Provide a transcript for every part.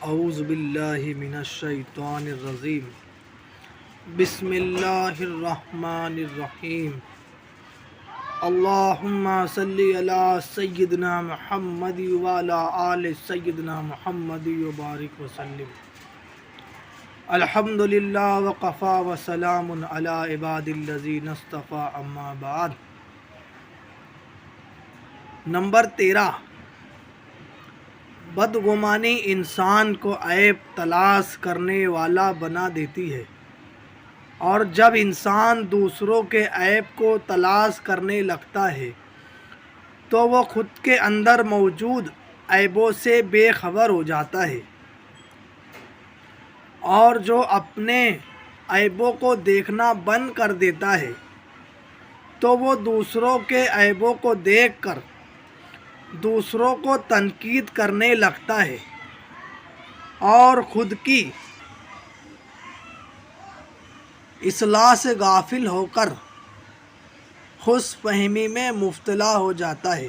اعوذ باللہ من الشیطان الرجیم بسم اللہ الرحمن الرحیم اللہم صلی علی سیدنا محمد وعلی آل سیدنا محمد وبارک وسلم الحمدللہ وقفا وسلام علی عباد الذین اصطفیٰ اما بعد۔ نمبر 13، بدگمانی انسان کو عیب تلاش کرنے والا بنا دیتی ہے، اور جب انسان دوسروں کے عیب کو تلاش کرنے لگتا ہے تو وہ خود کے اندر موجود عیبوں سے بے خبر ہو جاتا ہے، اور جو اپنے عیبوں کو دیکھنا بند کر دیتا ہے تو وہ دوسروں کے عیبوں کو دیکھ کر دوسروں کو تنقید کرنے لگتا ہے اور خود کی اصلاح سے غافل ہو کر خوش فہمی میں مبتلا ہو جاتا ہے،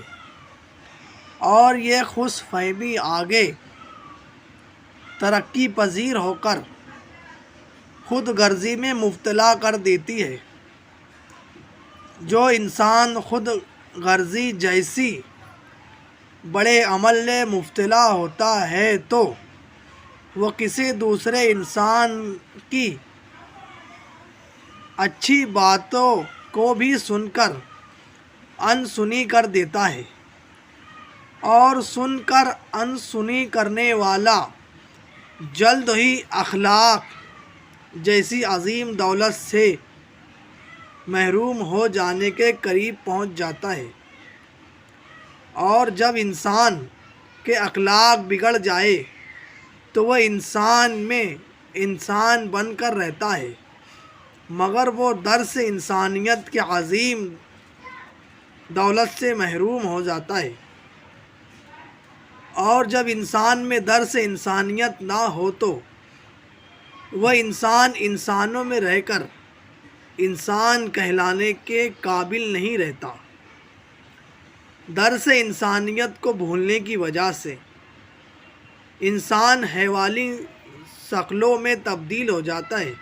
اور یہ خوش فہمی آگے ترقی پذیر ہو کر خود غرضی میں مبتلا کر دیتی ہے۔ جو انسان خود غرضی جیسی بڑے عمل میں مبتلا ہوتا ہے تو وہ کسی دوسرے انسان کی اچھی باتوں کو بھی سن کر انسنی کر دیتا ہے، اور سن کر انسنی کرنے والا جلد ہی اخلاق جیسی عظیم دولت سے محروم ہو جانے کے قریب پہنچ جاتا ہے۔ اور جب انسان کے اخلاق بگڑ جائے تو وہ انسان میں انسان بن کر رہتا ہے، مگر وہ درس انسانیت کے عظیم دولت سے محروم ہو جاتا ہے۔ اور جب انسان میں درس انسانیت نہ ہو تو وہ انسان انسانوں میں رہ کر انسان کہلانے کے قابل نہیں رہتا۔ درس انسانیت کو بھولنے کی وجہ سے انسان حیوانی شکلوں میں تبدیل ہو جاتا ہے۔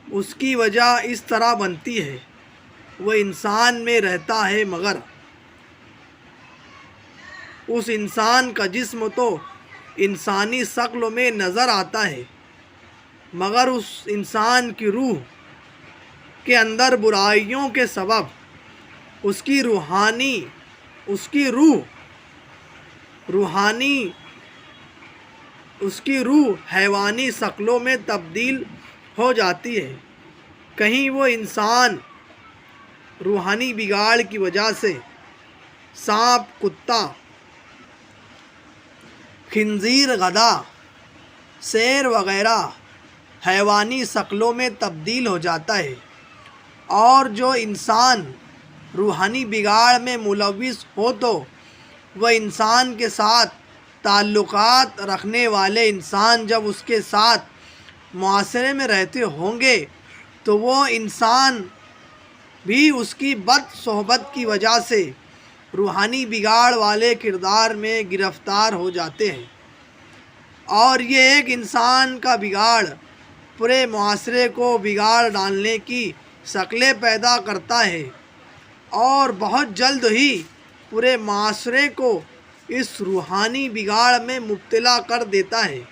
اس کی وجہ اس طرح بنتی ہے، وہ انسان میں رہتا ہے مگر اس انسان کا جسم تو انسانی شکل میں نظر آتا ہے، مگر اس انسان کی روح کے اندر برائیوں کے سبب اس کی روح حیوانی شکلوں میں تبدیل ہو جاتی ہے۔ کہیں وہ انسان روحانی بگاڑ کی وجہ سے سانپ، کتا، خنزیر، گدھا، شیر وغیرہ حیوانی شکلوں میں تبدیل ہو جاتا ہے، اور جو انسان روحانی بگاڑ میں ملوث ہو تو وہ انسان کے ساتھ تعلقات رکھنے والے انسان جب اس کے ساتھ معاشرے میں رہتے ہوں گے تو وہ انسان بھی اس کی بد صحبت کی وجہ سے روحانی بگاڑ والے کردار میں گرفتار ہو جاتے ہیں، اور یہ ایک انسان کا بگاڑ پورے معاشرے کو بگاڑ ڈالنے کی شکلیں پیدا کرتا ہے، اور بہت جلد ہی پورے معاشرے کو اس روحانی بگاڑ میں مبتلا کر دیتا ہے۔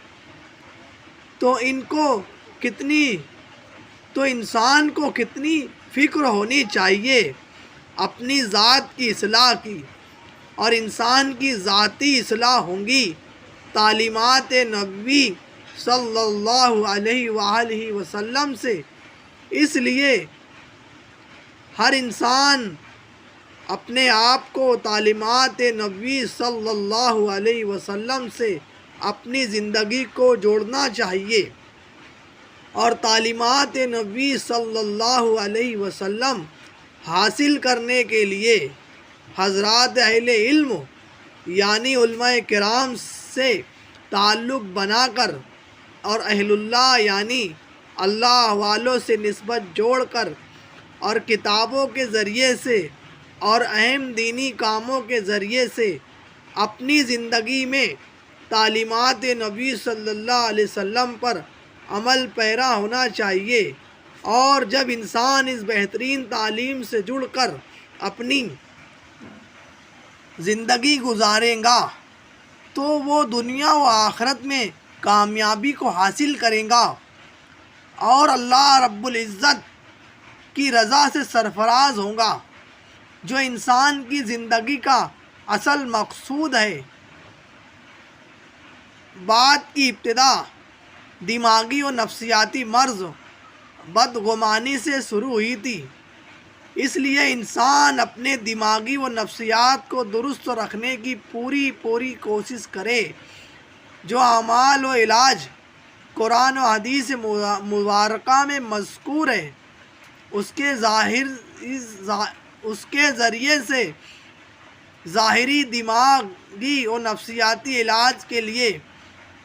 تو انسان کو کتنی فکر ہونی چاہیے اپنی ذات کی اصلاح کی، اور انسان کی ذاتی اصلاح ہوں گی تعلیمات نبوی صلی اللہ علیہ وآلہ وسلم سے۔ اس لیے ہر انسان اپنے آپ کو تعلیمات نبوی صلی اللہ علیہ وسلم سے اپنی زندگی کو جوڑنا چاہیے، اور تعلیمات نبوی صلی اللہ علیہ وسلم حاصل کرنے کے لیے حضرات اہل علم یعنی علماء کرام سے تعلق بنا کر، اور اہل اللہ یعنی اللہ والوں سے نسبت جوڑ کر، اور کتابوں کے ذریعے سے اور اہم دینی کاموں کے ذریعے سے اپنی زندگی میں تعلیمات نبی صلی اللہ علیہ وسلم پر عمل پیرا ہونا چاہیے، اور جب انسان اس بہترین تعلیم سے جڑ کر اپنی زندگی گزارے گا تو وہ دنیا و آخرت میں کامیابی کو حاصل کرے گا اور اللہ رب العزت کی رضا سے سرفراز ہوگا، جو انسان کی زندگی کا اصل مقصود ہے۔ بات کی ابتدا دماغی و نفسیاتی مرض بدگمانی سے شروع ہوئی تھی، اس لیے انسان اپنے دماغی و نفسیات کو درست رکھنے کی پوری کوشش کرے۔ جو اعمال و علاج قرآن و حدیث مبارکہ میں مذکور ہے، اس کے ذریعے سے ظاہری دماغی و نفسیاتی علاج کے لیے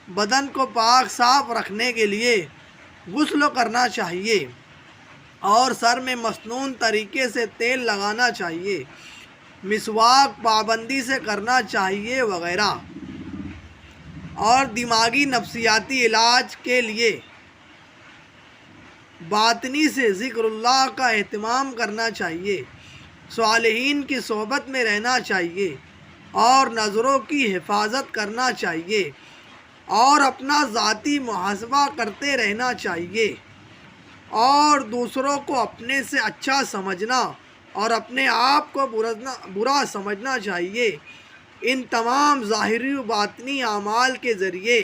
بدن کو پاک صاف رکھنے کے لیے غسل کرنا چاہیے، اور سر میں مسنون طریقے سے تیل لگانا چاہیے، مسواک پابندی سے کرنا چاہیے وغیرہ۔ اور دماغی نفسیاتی علاج کے لیے باطنی سے ذکر اللہ کا اہتمام کرنا چاہیے، صالحین کی صحبت میں رہنا چاہیے، اور نظروں کی حفاظت کرنا چاہیے، اور اپنا ذاتی محاسبہ کرتے رہنا چاہیے، اور دوسروں کو اپنے سے اچھا سمجھنا اور اپنے آپ کو برا سمجھنا چاہیے۔ ان تمام ظاہری و باطنی اعمال کے ذریعے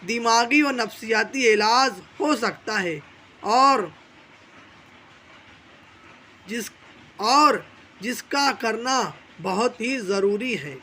دماغی و نفسیاتی علاج ہو سکتا ہے، اور جس کا کرنا بہت ہی ضروری ہے۔